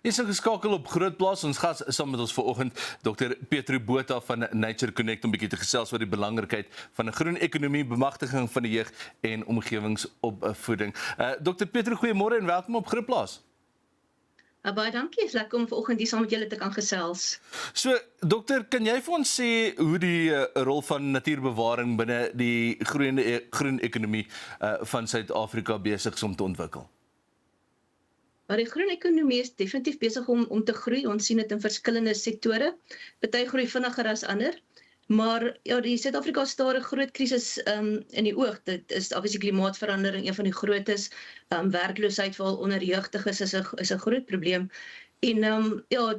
Is geskakel op Grootplaas. Ons gas is saam met ons vanoggend Dr. Petro Botha van Nature Connect om 'n bietjie te gesels oor die belangrikheid van 'n groen ekonomie, bemagtiging van die jeug en omgewingsopvoeding. Dr. Petro, goeiemôre en welkom op Grootplaas. Baie dankie, is lekker om vanoggend hier saam met julle te kan gesels. So, dokter, kan jy vir ons sê hoe die rol van natuurbewaring binne die groen ekonomie van Suid-Afrika besig is om te ontwikkel? Maar die groen ekonomie is definitief besig om te groei. Ons sien dit in verskillende sektore. Party groei vinniger as ander. Maar ja, die Suid-Afrika staar 'n groot krisis in die oog. Dit is obviously klimaatsverandering, een van die grootes. Werkloosheid vir onderjeugtiges is 'n groot probleem. En ja,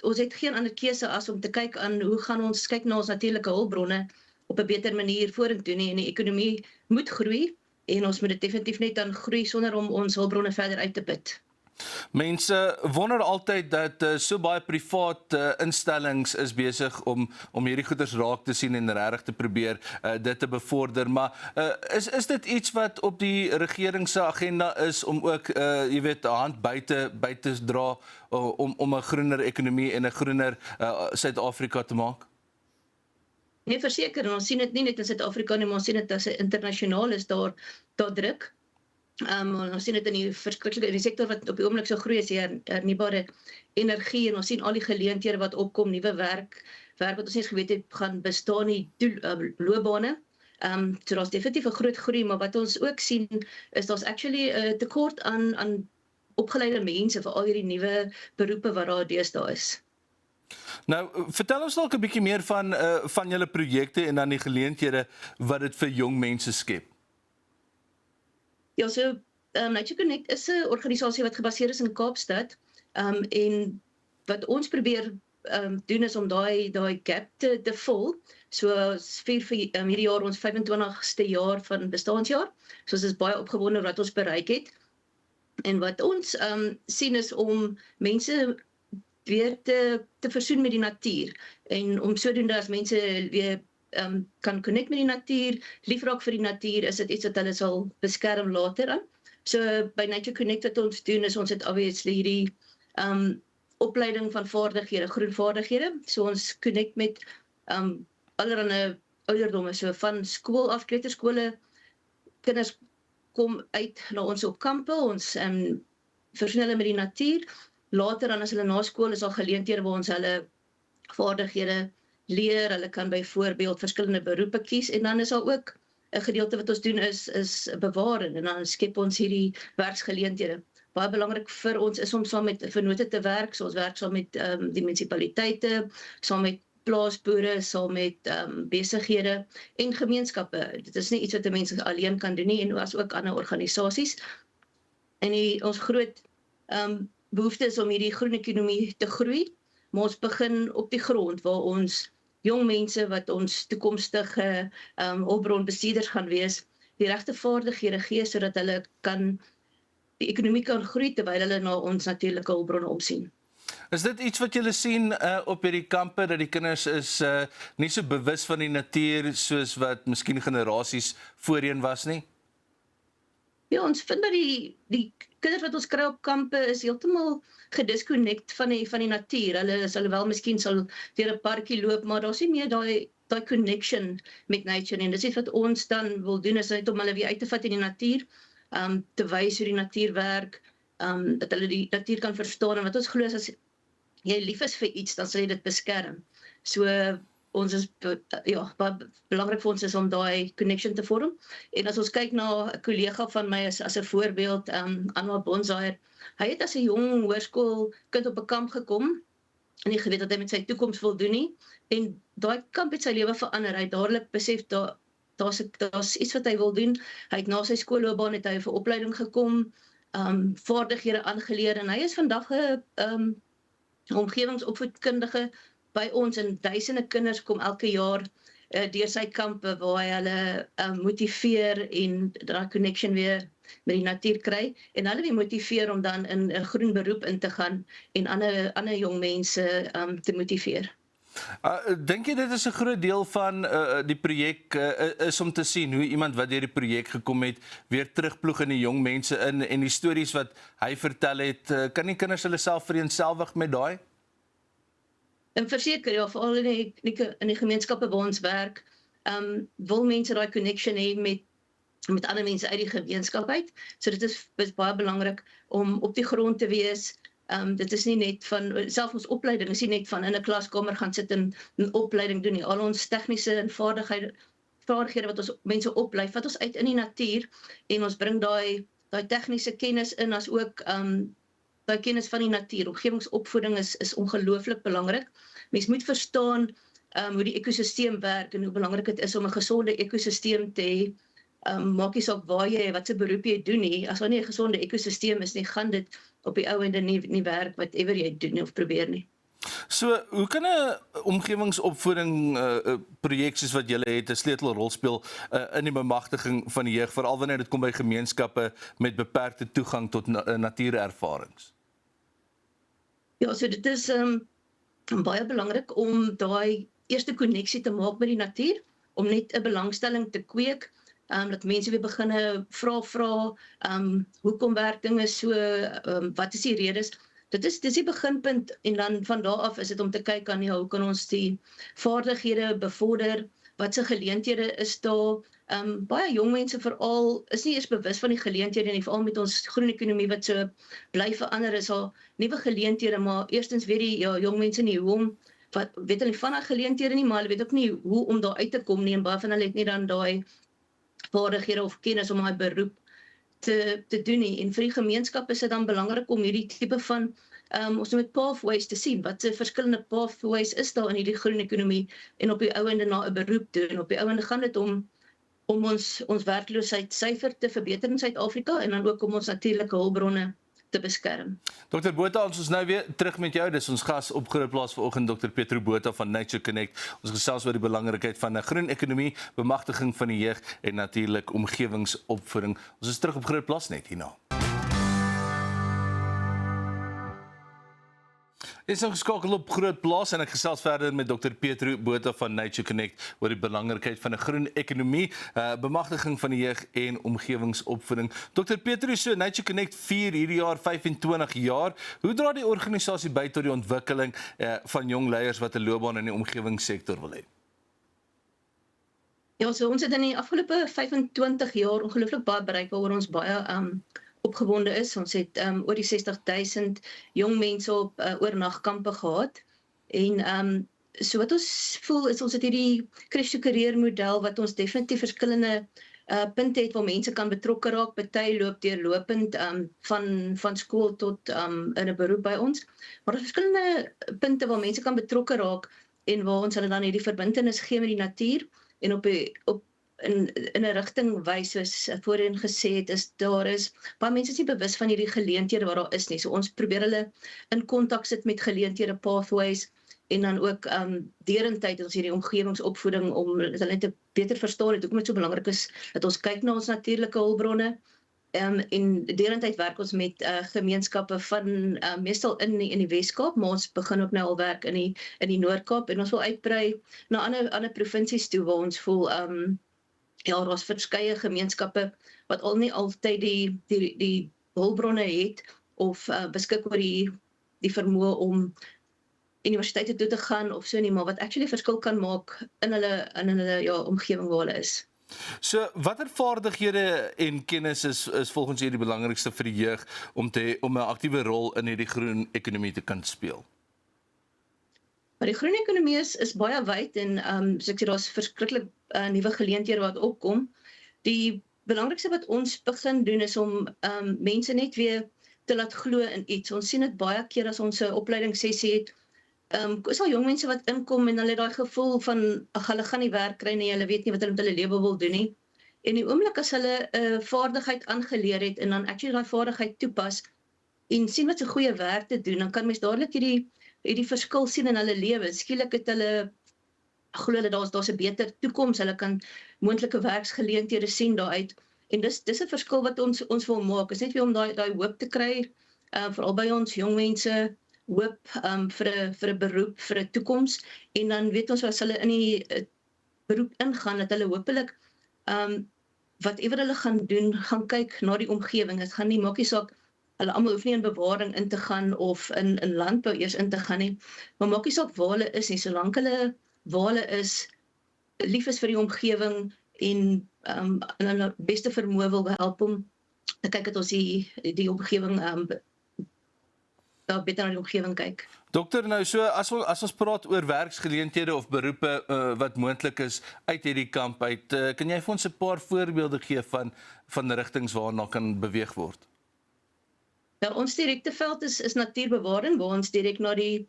ons het geen ander keuse as om te kyk aan hoe gaan ons kyk na ons natuurlike hulpbronne op 'n beter manier vorentoe nie. En die ekonomie moet groei en ons moet dit definitief net dan groei sonder om ons hulpbronne verder uit te put. Mense wonder altyd dat so baie private instellings is besig om hierdie goeders raak te sien en regtig te probeer dit te bevorder, maar is dit iets wat op die regering se agenda is om ook jy weet 'n hand buite dra om 'n groener ekonomie en 'n groener Suid-Afrika te maak? Nee, verseker, ons sien dit nie net in Suid-Afrika nie, maar ons sien dit as 'n internasionaal is daar druk. Ons sien dit in die sektor wat op die oomblik so groei is, die hernubare energie, en ons sien al die geleenthede wat opkom, nuwe werk wat ons nie geweet het gaan bestaan nie, loopbane. So daar's definitief 'n groot groei, maar wat ons ook sien is daar's actually 'n tekort aan opgeleide mense vir al hierdie nuwe beroepe wat daar deesdae is. Nou, vertel ons dalk 'n bietjie meer van julle projekte en dan die geleenthede wat dit vir jong mense skep. Ja, so Nature Connect is 'n organisasie wat gebaseer is in Kaapstad, en wat ons probeer doen is om daai gap te vul. So vir hierdie jaar ons 25ste jaar van bestaanjaar. So ons is baie opgewonde wat ons bereik het. En wat ons sien is om mense weer te versoen met die natuur en om sodoende as mense weer kan connect met die natuur, liefraak vir die natuur, is dit iets wat hulle sal beskerm later aan. So by Nature Connect wat ons doen is ons het obviously hierdie opleiding van vaardighede, groen vaardighede. So ons connect met allerlei ouderdomme, so van skool af, kleuterskole, kinders kom uit na ons op kampe, ons versoen hulle met die natuur. Later dan as hulle na skool is al geleenthede waar ons hulle vaardighede leer, hulle kan byvoorbeeld verskillende beroepe kies, en dan is daar ook 'n gedeelte wat ons doen is bewaring, en dan skep ons hierdie werksgeleenthede. Baie belangrik vir ons is om saam met vennote te werk, so ons werk saam met die munisipaliteite, saam met plaasboere, saam met besighede en gemeenskappe. Dit is nie iets wat 'n mens alleen kan doen nie, en as ook ander organisasies. En ons groot behoefte is om hierdie groen ekonomie te groei, maar ons begin op die grond waar ons jong mense wat ons toekomstige hulpbronbestuurders gaan wees, die regte vaardighede gee sodat hulle die ekonomie kan groei terwyl hulle na ons natuurlike hulpbronne omsien. Is dit iets wat julle sien op hierdie kampe, dat die kinders is nie so bewus van die natuur soos wat miskien generasies voorheen was nie? Ja, ons vind dat die kinders wat ons kry op kampe is heeltemal gedisconnect van die natuur. Hulle sal wel miskien sal deur 'n parkie loop, maar daar's nie meer daai connection met nature, en dis iets wat ons dan wil doen, is net om hulle weer uit te vat in die natuur, te wys hoe die natuur werk, dat hulle die natuur kan verstaan, en wat ons glo is as jy lief is vir iets, dan sal jy dit beskerm. So ons is baie belangrik vir ons is om daai connection te vorm. En as ons kyk na 'n kollega van my as 'n voorbeeld, Anwar Bonsaer, hy het as 'n jong hoërskoolkind op 'n kamp gekom en nie geweet wat hy met sy toekoms wil doen nie. En daai kamp het sy lewe verander. Hy het dadelik besef daar's iets wat hy wil doen. Hy het na sy skoolloopbaan het hy vir opleiding gekom, vaardighede aangeleer, en hy is vandag 'n omgewingsopvoedkundige by ons, en duisende kinders kom elke jaar deur sy kampe waar hy hulle motiveer en daai connection weer met die natuur kry, en hulle weer motiveer om dan in 'n groen beroep in te gaan en ander jong mense te motiveer. Dink jy dit is 'n groot deel van die projek is om te sien hoe iemand wat deur die projek gekom het weer terugploeg in die jong mense in en die stories wat hy vertel het, kan die kinders hulle self vereenselwig met daai? En verseker, ja, veral in die gemeenskappe waar ons werk, wil mense daai connection hê met ander mense uit die gemeenskap uit. So dit is baie belangrik om op die grond te wees. Dit is nie net van, selfs ons opleiding is nie net van in 'n klaskamer gaan sit en 'n opleiding doen nie. Al ons tegniese en vaardighede wat ons mense oplei, vat ons uit in die natuur en ons bring daai tegniese kennis in as ook daai kennis van die natuur. Omgewingsopvoeding is ongelooflik belangrik. Mens moet verstaan hoe die ekosisteem werk en hoe belangrik dit is om 'n gesonde ekosisteem te hê. Maak nie saak waar jy, wat se beroep jy doen nie, as daar nie 'n gesonde ekosisteem is nie, gaan dit op die ou ende nie werk whatever jy doen nie of probeer nie. So, hoe kan 'n omgewingsopvoeding projek soos wat julle het 'n sleutelrol speel in die bemagtiging van die jeug, veral wanneer dit kom by gemeenskappe met beperkte toegang tot natuurervarings? Ja, so dit is baie belangrik om daai eerste koneksie te maak met die natuur, om net 'n belangstelling te kweek, dat mense weer begin vra, hoekom werk dinge so, wat is die redes? Dis die beginpunt en dan van daar af is dit om te kyk aan hoe kan ons die vaardighede bevorder, wat se geleenthede is daar. Baie jong mense veral is nie eers bewus van die geleenthede nie, veral met ons groen ekonomie wat so bly verander, is al nuwe geleenthede, maar eerstens weet die jong mense nie hoe om, weet hulle van daai geleenthede nie, maar hulle weet ook nie hoe om daar uit te kom nie, en baie van hulle het nie dan daai vaardighede of kennis om daai beroep te doen nie. En vir die gemeenskap is dit dan belangrik om hierdie tipe van ons moet pathways te sien, wat se verskillende pathways is daar in hierdie groen ekonomie en op die ou ende na 'n beroep doen. Op die ou ende gaan dit om ons werkloosheidssyfer te verbeter in Suid-Afrika en dan ook om ons natuurlike hulpbronne te beskerm. Dr. Botha, ons is nou weer terug met jou. Dis ons gas op Groot Plaas vanoggend, Dr. Petro Botha van Nature Connect. Ons gesels oor die belangrikheid van 'n groen ekonomie, bemagtiging van die jeug en natuurlik omgewingsopvoeding. Ons is terug op Groot Plaas net hierna. Is nou geskakel op Groot Plaas en ek gesels verder met Dr. Petro Botha van Nature Connect oor die belangrikheid van 'n groen ekonomie, bemagtiging van die jeug en omgewingsopvoeding. Dr. Petro, so Nature Connect vier hierdie jaar 25 jaar. Hoe dra die organisasie by tot die ontwikkeling van jong leiers wat 'n loopbaan in die omgewingssektor wil hê? Ja, so ons het in die afgelope 25 jaar ongelooflik baie bereik waaroor ons baie opgewonde is. Ons het oor die 60,000 jong mense op oornagkampe gehad. En so wat ons voel is ons het hierdie crash to career model wat ons definitief verskillende punte het waar mense kan betrokke raak. Party loop deurlopend van skool tot in 'n beroep by ons. Maar daar is verskillende punte waar mense kan betrokke raak en waar ons hulle dan hierdie verbintenis gee met die natuur en in 'n rigting wys, soos voorheen gesê het, daar is baie mense is nie bewus van hierdie geleenthede wat daar is nie. So ons probeer hulle in kontak sit met geleenthede, pathways, en dan ook derentyd ons hierdie omgewingsopvoeding om dat hulle net beter verstaan het hoekom dit so belangrik is dat ons kyk na ons natuurlike hulpbronne. En derentyd werk ons met gemeenskappe van meestal in die Wes-Kaap, maar ons begin ook nou al werk in die Noord-Kaap en ons wil uitbrei na ander provinsies toe waar ons voel ja, daar's verskeie gemeenskappe wat al nie altyd die hulpbronne het of beskik oor die vermoë om universiteite toe te gaan of so nie, maar wat actually verskil kan maak in hulle omgewing waar hulle is. So, watter vaardighede en kennis is volgens julle die belangrikste vir die jeug om 'n aktiewe rol in hierdie groen ekonomie te kan speel? Maar die groen ekonomie is baie wyd en so ek sê daar's verskriklik nuwe geleenthede wat opkom. Die belangrikste wat ons begin doen is om mense net weer te laat glo in iets. Ons sien dit baie keer as ons 'n opleidingssessie het. Is al jong mense wat inkom en hulle het daai gevoel van ag, hulle gaan nie werk kry nie, hulle weet nie wat hulle met hulle lewe wil doen nie. En die oomblik as hulle 'n vaardigheid aangeleer het en dan actually daai vaardigheid toepas en sien wat 'n goeie werk te doen, dan kan mens dadelik hierdie verskil sien in hulle lewe. Skielik het hulle glo hulle daar's 'n beter toekoms, hulle kan moontlike werksgeleenthede sien daaruit. En dis 'n verskil wat ons wil maak. Is net weer om daai hoop te kry, veral by ons jong mense hoop vir 'n beroep, vir 'n toekoms, en dan weet ons as hulle in die beroep ingaan, dat hulle hopelik whatever hulle gaan doen, gaan kyk na die omgewing. Dit gaan nie, maak nie saak, hulle almal hoef nie in bewaring in te gaan of in landbou eers in te gaan nie, maar maak nie saak waar hulle is nie, solank hulle waar hulle is, lief is vir die omgewing en in hulle beste vermoë wil help om te kyk dat ons die omgewing daar beter na die omgewing kyk. Dokter, nou so as ons praat oor werksgeleenthede of beroepe wat moontlik is uit hierdie kamp uit, kan jy vir ons 'n paar voorbeelde gee van rigtings waarna kan beweeg word? Nou, ons direkte veld is natuurbewaring, waar ons direk na die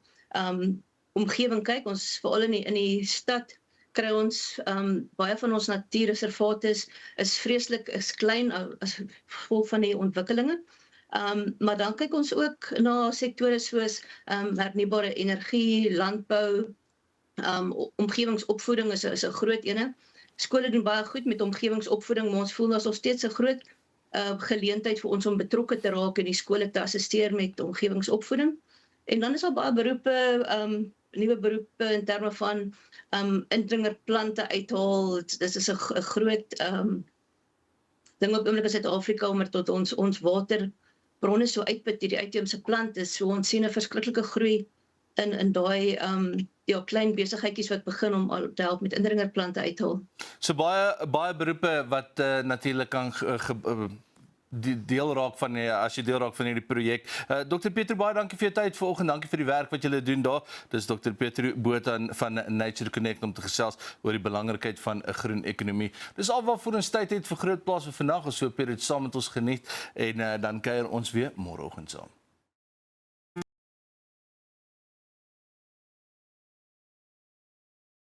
omgewing kyk. Ons veral in die stad kry ons baie van ons natuurreservate is vreeslik klein as gevolg van die ontwikkelinge. Maar dan kyk ons ook na sektore soos hernubare energie, landbou, omgewingsopvoeding is 'n groot ene. Skole doen baie goed met omgewingsopvoeding, maar ons voel daar's nog steeds 'n groot geleentheid vir ons om betrokke te raak in die skole te assisteer met omgewingsopvoeding. En dan is daar baie beroepe, nuwe beroepe in terme van indringerplante uithaal. Dit is 'n groot ding op oomblik in Suid-Afrika, om tot ons waterbronne so uitput, die uitheemse plante. So ons sien 'n verskriklike groei in daai klein besigheidjies wat begin om al te help met indringerplante uithaal. So baie beroepe wat natuurlik kan deel raak van as jy deel raak van hierdie projek. Dr. Petro, baie dankie vir jou tyd vanoggend. Dankie vir die werk wat julle doen daar. Dis Dr. Petro Botha van Nature Connect om te gesels oor die belangrikheid van 'n groen ekonomie. Dis al waarvoor ons tyd het vir Groot Plaas vir vandag. Ons hoop jy het saam met ons geniet en dan kuier ons weer môreoggend saam.